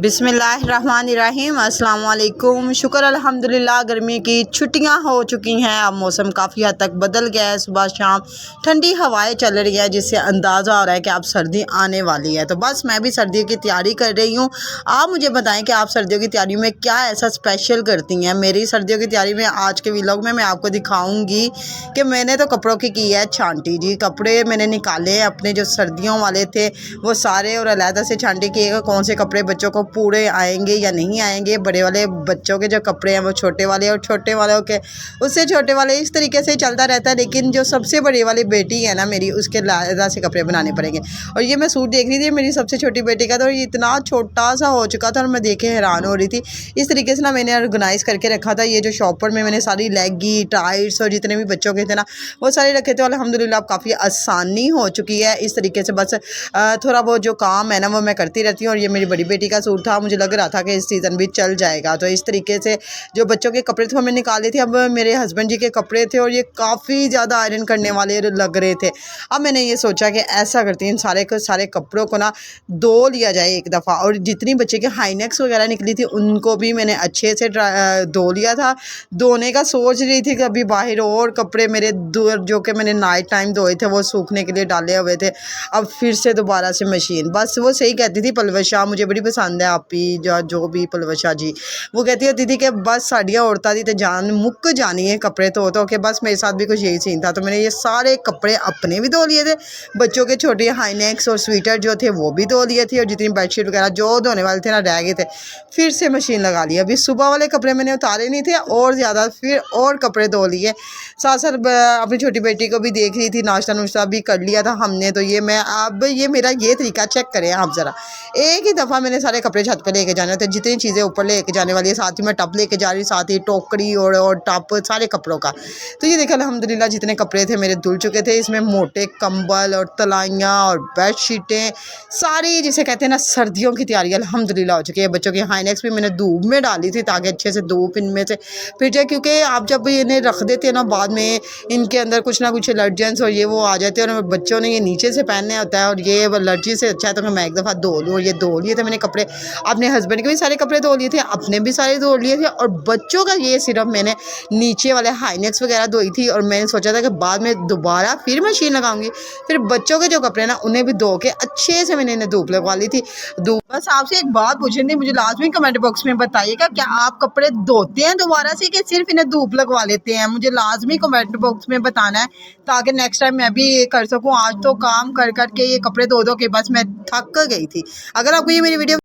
बिस्मिल्लाहिर्रहमानिर्रहीम अस्सलाम वालेकुम। शुक्र अल्हम्दुलिल्लाह गर्मी की छुट्टियां हो चुकी हैं। अब मौसम काफ़ी हद तक बदल गया है। सुबह शाम ठंडी हवाएं चल रही हैं, जिससे अंदाज़ा हो रहा है कि अब सर्दी आने वाली है। तो बस मैं भी सर्दियों की तैयारी कर रही हूँ। आप मुझे बताएं कि आप सर्दियों की तैयारी में क्या ऐसा स्पेशल करती हैं। मेरी सर्दियों की तैयारी में आज के व्लॉग में मैं आपको दिखाऊँगी कि मैंने तो कपड़ों की है छांटी जी। कपड़े मैंने निकाले अपने जो सर्दियों वाले थे वो सारे, और अलहदा से छांटी किएगा कौन से कपड़े बच्चों को पूरे आएंगे या नहीं आएंगे। बड़े वाले बच्चों के जो कपड़े हैं वो छोटे वाले, और छोटे वालों के उससे छोटे वाले, इस तरीके से चलता रहता है। लेकिन जो सबसे बड़ी वाली बेटी है ना मेरी, उसके अलहदा से कपड़े बनाने पड़ेंगे। और ये मैं सूट देख रही थी मेरी सबसे छोटी बेटी का, तो ये इतना छोटा सा हो चुका था और मैं देख के हैरान हो रही थी। इस तरीके से ना मैंने ऑर्गेनाइज़ करके रखा था। ये जो शॉपर में मैंने सारी लेगी टाइट्स और जितने भी बच्चों के थे ना वो सारे रखे थे। अल्हम्दुलिल्लाह अब काफ़ी आसानी हो चुकी है। इस तरीके से बस थोड़ा बहुत जो काम है ना वो मैं करती रहती हूँ। और ये मेरी बड़ी बेटी का सूट था, मुझे लग रहा था कि इस सीज़न भी चल जाएगा। तो इस तरीके से जो बच्चों के कपड़े थे वो मैंने निकाले थे। अब मेरे हस्बैंड जी के कपड़े थे और ये काफ़ी ज़्यादा आयरन करने वाले लग रहे थे। अब मैंने ये सोचा कि ऐसा करती हूँ, सारे कपड़ों को ना धो लिया जाए एक दफ़ा। और जितनी बच्चे के हाईनेक्स वगैरह निकली थी उनको भी मैंने अच्छे से धो लिया था। धोने का सोच रही थी कि अभी बाहर और कपड़े मेरे जो कि मैंने नाइट टाइम धोए थे वो सूखने के लिए डाले हुए थे। अब फिर से दोबारा से मशीन, बस वो सही कहती थी पलवशा, मुझे बड़ी पसंद है आपी जो भी पलवशा जी, वो कहती होती थी कि बस साड़ियाँ औरतां दी तो जान मुक्क जानी है कपड़े धो के। बस मेरे साथ भी कुछ यही सीन था। तो मैंने ये सारे कपड़े अपने भी धो लिए थे, बच्चों के छोटे हाईनेक्स और स्वेटर जो थे वो भी धो लिए थे, और जितनी बेडशीट वगैरह जो धोने वाले थे ना रह गए थे फिर से मशीन लगा ली। अभी सुबह वाले कपड़े मैंने उतारे नहीं थे और ज़्यादा फिर और कपड़े धो लिए। साथ साथ अपनी छोटी बेटी को भी देख रही थी, नाश्ता नुश्ता भी कर लिया था हमने। तो ये मैं अब ये मेरा ये तरीका चेक करें आप ज़रा। एक ही दफ़ा मैंने सारे कपड़े छत पे लेके जाने थे, जितनी चीज़ें ऊपर लेके जाने वाली है। साथ ही मैं टब लेके जा रही, साथ ही टोकरी और टब सारे कपड़ों का। तो ये देखा अल्हम्दुलिल्लाह जितने कपड़े थे मेरे धुल चुके थे। इसमें मोटे कंबल और तलाइयाँ और बेडशीटें सारी, जिसे कहते हैं ना सर्दियों की तैयारी अल्हम्दुलिल्लाह हो चुकी है। बच्चों की हाईनेक्स भी मैंने धूप में डाली थी ताकि अच्छे से धूप इनमें से फिर जाए, क्योंकि आप जब इन्हें रख देते हैं ना बाद में इनके अंदर कुछ ना कुछ एलर्जेंस और ये वो आ जाते हैं। और बच्चों ने ये नीचे से पहनने होता है और ये एलर्जी से अच्छा है तो मैं एक दफ़ा धो लूँ। और ये धो लिए थे मैंने कपड़े, अपने हस्बैंड के भी सारे कपड़े धो लिए थे, अपने भी सारे धो लिए थे। और बच्चों का ये सिर्फ मैंने नीचे वाले हाईनेक्स वगैरह धोई थी। और मैंने सोचा था कि बाद में दोबारा फिर मशीन लगाऊंगी। फिर बच्चों के जो कपड़े ना उन्हें भी धो के अच्छे से मैंने इन्हें धूप लगवा ली थी। बस आपसे एक बात पूछनी थी, मुझे लाजमी कमेंट बॉक्स में बताइएगा, क्या आप कपड़े धोते हैं दोबारा से कि सिर्फ इन्हें धूप लगवा लेते हैं? मुझे लाजमी कमेंट बॉक्स में बताना है ताकि नेक्स्ट टाइम मैं भी ये कर सकूं। आज तो काम कर कर के ये कपड़े धो के बस मैं थक गई थी। अगर आपको ये मेरी वीडियो